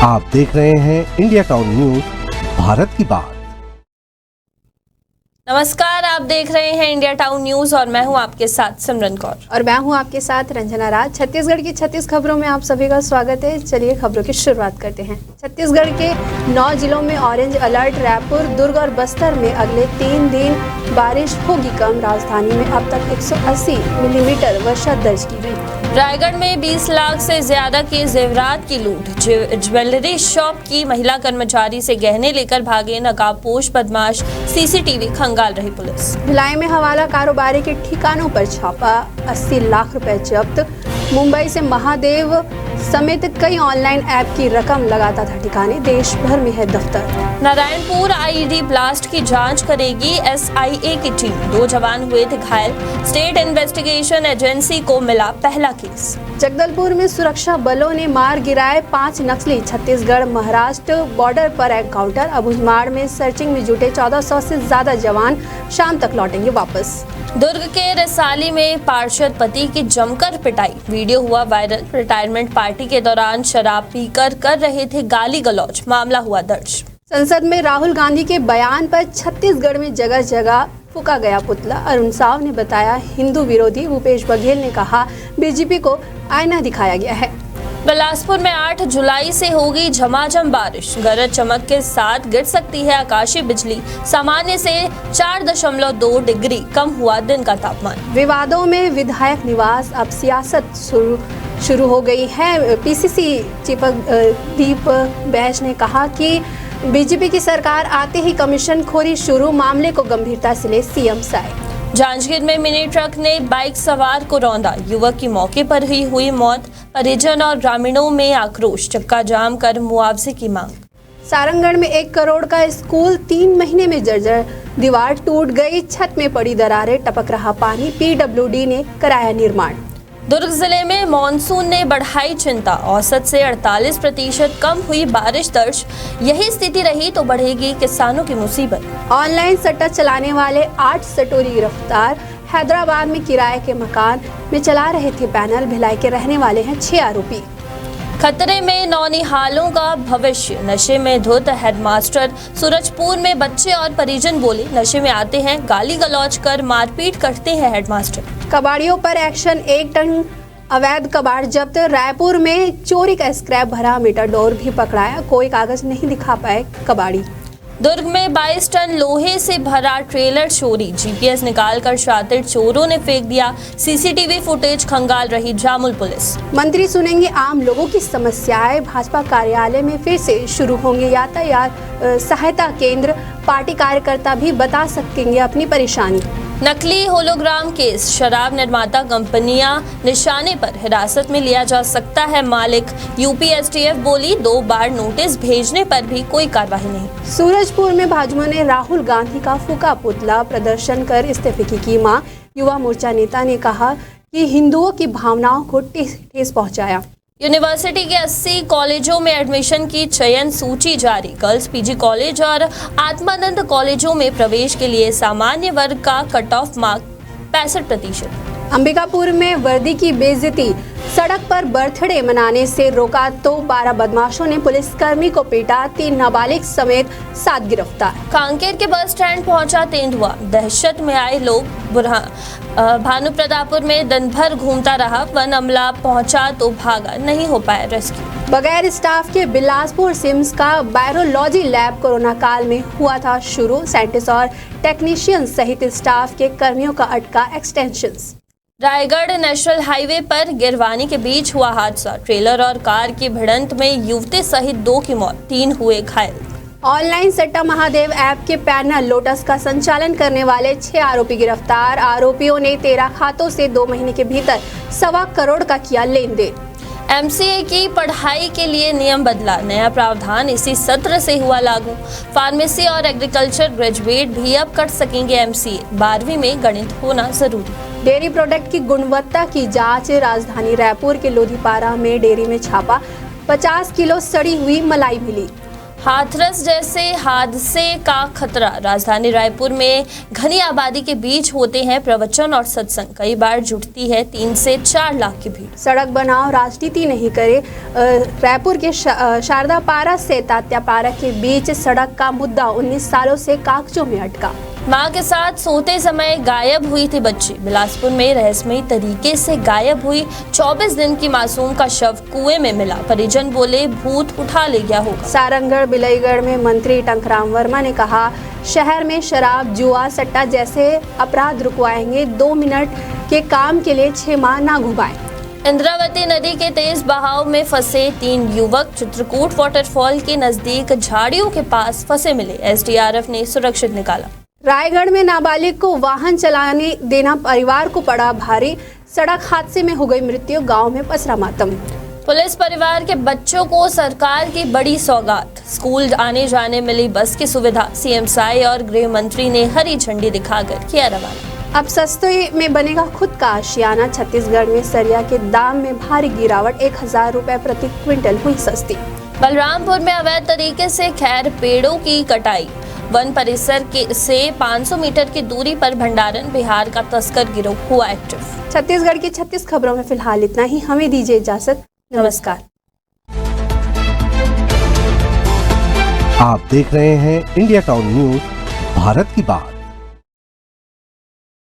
आप देख रहे हैं इंडिया टाउन न्यूज, भारत की बात। नमस्कार, आप देख रहे हैं इंडिया टाउन न्यूज और मैं हूं आपके साथ सिमरन कौर और मैं हूं आपके साथ रंजना राज। छत्तीसगढ़ की 36 खबरों में आप सभी का स्वागत है। चलिए खबरों की शुरुआत करते हैं। छत्तीसगढ़ के 9 जिलों में ऑरेंज अलर्ट। रायपुर, दुर्ग और बस्तर में अगले 3 दिन बारिश होगी कम। राजधानी में अब तक 180 मिलीमीटर वर्षा दर्ज की गई। रायगढ़ में 20 लाख से ज्यादा के जेवरात की लूट। ज्वेलरी शॉप की महिला कर्मचारी से गहने लेकर भागे नकाबपोश बदमाश। सीसीटीवी खंगाल रही पुलिस। भिलाई में हवाला कारोबारी के ठिकानों पर छापा, 80 लाख रुपए जब्त। मुंबई से महादेव समेत कई ऑनलाइन ऐप की रकम लगाता था ठिकाने। देश भर में है दफ्तर। नारायणपुर आईईडी ब्लास्ट की जांच करेगी एसआईए की टीम। 2 जवान हुए थे घायल। स्टेट इन्वेस्टिगेशन एजेंसी को मिला पहला केस। जगदलपुर में सुरक्षा बलों ने मार गिराए 5 नक्सली। छत्तीसगढ़ महाराष्ट्र बॉर्डर पर एनकाउंटर। अबुझमाड़ में सर्चिंग में जुटे 1400 से ज्यादा जवान। शाम तक लौटेंगे वापस। दुर्ग के रिसाली में पार्षद पति की जमकर पिटाई। वीडियो हुआ वायरल। रिटायरमेंट पार्टी के दौरान शराब पीकर कर रहे थे गाली गलौज। मामला हुआ दर्ज। संसद में राहुल गांधी के बयान पर छत्तीसगढ़ में जगह जगह फूका गया पुतला। अरुण साव ने बताया हिंदू विरोधी। भूपेश बघेल ने कहा बीजेपी को आईना दिखाया गया है। बिलासपुर में 8 जुलाई से होगी झमाझम बारिश। गरज चमक के साथ गिर सकती है आकाशीय बिजली। सामान्य से 4.2 डिग्री कम हुआ दिन का तापमान। विवादों में विधायक निवास। अब सियासत शुरू हो गई है। पीसीसी चीफ दीप बैज ने कहा कि बीजेपी की सरकार आते ही कमीशन खोरी शुरू। मामले को गंभीरता से ले सीएम साइड। जांजगीर में मिनी ट्रक ने बाइक सवार को रौंदा। युवक की मौके पर ही हुई मौत। परिजन और ग्रामीणों में आक्रोश। चक्का जाम कर मुआवजे की मांग। सारंगगढ़ में 1 करोड़ का स्कूल 3 महीने में जर्जर। दीवार टूट गई, छत में पड़ी दरारें, टपक रहा पानी। पीडब्ल्यूडी ने कराया निर्माण। दुर्ग जिले में मॉनसून ने बढ़ाई चिंता। औसत से 48% कम हुई बारिश दर्ज। यही स्थिति रही तो बढ़ेगी किसानों की मुसीबत। ऑनलाइन सट्टा चलाने वाले 8 सटोरी गिरफ्तार। हैदराबाद में किराए के मकान में चला रहे थे पैनल। भिलाई के रहने वाले हैं 6 आरोपी। खतरे में नौनिहालों का भविष्य। नशे में धुत हेडमास्टर। सूरजपुर में बच्चे और परिजन बोले नशे में आते हैं, गाली गलौज कर मारपीट करते हैं हेडमास्टर। कबाड़ियों पर एक्शन। 1 टन अवैध कबाड़ जब्त। रायपुर में चोरी का स्क्रैप भरा मेटाडोर भी पकड़ाया। कोई कागज नहीं दिखा पाए कबाड़ी। दुर्ग में 22 टन लोहे से भरा ट्रेलर चोरी। जीपीएस निकालकर शातिर चोरों ने फेंक दिया। सीसीटीवी फुटेज खंगाल रही जामुल पुलिस। मंत्री सुनेंगे आम लोगों की समस्याएं। भाजपा कार्यालय में फिर से शुरू होंगे यातायात सहायता केंद्र। पार्टी कार्यकर्ता भी बता सकेंगे अपनी परेशानी। नकली होलोग्राम केस। शराब निर्माता कंपनियां निशाने पर। हिरासत में लिया जा सकता है मालिक। यूपी एसटीएफ बोली 2 बार नोटिस भेजने पर भी कोई कार्रवाई नहीं। सूरजपुर में भाजपा ने राहुल गांधी का फूका पुतला। प्रदर्शन कर इस्तीफे की मांग। युवा मोर्चा नेता ने कहा कि हिंदुओं की भावनाओं को ठेस पहुंचाया। यूनिवर्सिटी के 80 कॉलेजों में एडमिशन की चयन सूची जारी। गर्ल्स पीजी कॉलेज और आत्मानंद कॉलेजों में प्रवेश के लिए सामान्य वर्ग का कट ऑफ मार्क 65%। अंबिकापुर में वर्दी की बेइज्जती। सड़क पर बर्थडे मनाने से रोका तो 12 बदमाशों ने पुलिसकर्मी को पीटा। 3 नाबालिग समेत 7 गिरफ्तार। कांकेर के बस स्टैंड पहुंचा तेंदुआ। दहशत में आए लोग। भानु प्रतापपुर में दिन भर घूमता रहा। वन अमला पहुंचा तो भागा, नहीं हो पाया रेस्क्यू। बगैर स्टाफ के बिलासपुर सिम्स का वायरोलॉजी लैब कोरोना काल में हुआ था शुरू। साइंटिस्ट और टेक्नीशियन सहित स्टाफ के कर्मियों का अटका एक्सटेंशन। रायगढ़ नेशनल हाईवे पर गिरवानी के बीच हुआ हादसा। ट्रेलर और कार की भिड़ंत में युवती सहित 2 की मौत, 3 हुए घायल। ऑनलाइन सट्टा महादेव ऐप के पैनल लोटस का संचालन करने वाले 6 आरोपी गिरफ्तार। आरोपियों ने 13 खातों से 2 महीने के भीतर 1.25 करोड़ का किया लेन देन। एमसीए की पढ़ाई के लिए नियम बदला। नया प्रावधान इसी सत्र से हुआ लागू। फार्मेसी और एग्रीकल्चर ग्रेजुएट भी अब कर सकेंगे एमसीए। 12वीं में गणित होना जरूरी। डेयरी प्रोडक्ट की गुणवत्ता की जांच। राजधानी रायपुर के लोधीपारा में डेयरी में छापा। 50 किलो सड़ी हुई मलाई मिली। हाथरस जैसे हादसे का खतरा। राजधानी रायपुर में घनी आबादी के बीच होते हैं प्रवचन और सत्संग। कई बार जुटती है 3 से 4 लाख की भीड़। सड़क बनाओ राजनीति नहीं करे। रायपुर के शारदा पारा से तात्या पारा के बीच सड़क का मुद्दा 19 सालों से कागजों में अटका। मां के साथ सोते समय गायब हुई थी बच्ची। बिलासपुर में रहस्यमयी तरीके से गायब हुई 24 दिन की मासूम का शव कुएं में मिला। परिजन बोले भूत उठा ले गया होगा। सारंगढ़ बिलईगढ़ में मंत्री टंकराम वर्मा ने कहा शहर में शराब जुआ सट्टा जैसे अपराध रुकवाएंगे। 2 मिनट के काम के लिए 6 माह ना घुमाएं। इंद्रावती नदी के तेज बहाव में फंसे 3 युवक चित्रकूट वाटरफॉल के नजदीक झाड़ियों के पास फंसे मिले। एसडीआरएफ ने सुरक्षित निकाला। रायगढ़ में नाबालिग को वाहन चलाने देना परिवार को पड़ा भारी। सड़क हादसे में हो गई मृत्यु। गांव में पसरा मातम। पुलिस परिवार के बच्चों को सरकार की बड़ी सौगात। स्कूल आने जाने मिली बस की सुविधा। सीएम साई और गृह मंत्री ने हरी झंडी दिखाकर किया रवाना। अब सस्ते में बनेगा खुद का आशियाना। छत्तीसगढ़ में सरिया के दाम में भारी गिरावट। 1000 रुपए प्रति क्विंटल हुई सस्ती। बलरामपुर में अवैध तरीके से खैर पेड़ों की कटाई। वन परिसर से 500 मीटर की दूरी पर भंडारण। बिहार का तस्कर गिरोह हुआ एक्टिव। छत्तीसगढ़ की 36 खबरों में फिलहाल इतना ही। हमें दीजिए इजाजत। नमस्कार। आप देख रहे हैं इंडिया टाउन न्यूज, भारत की बात।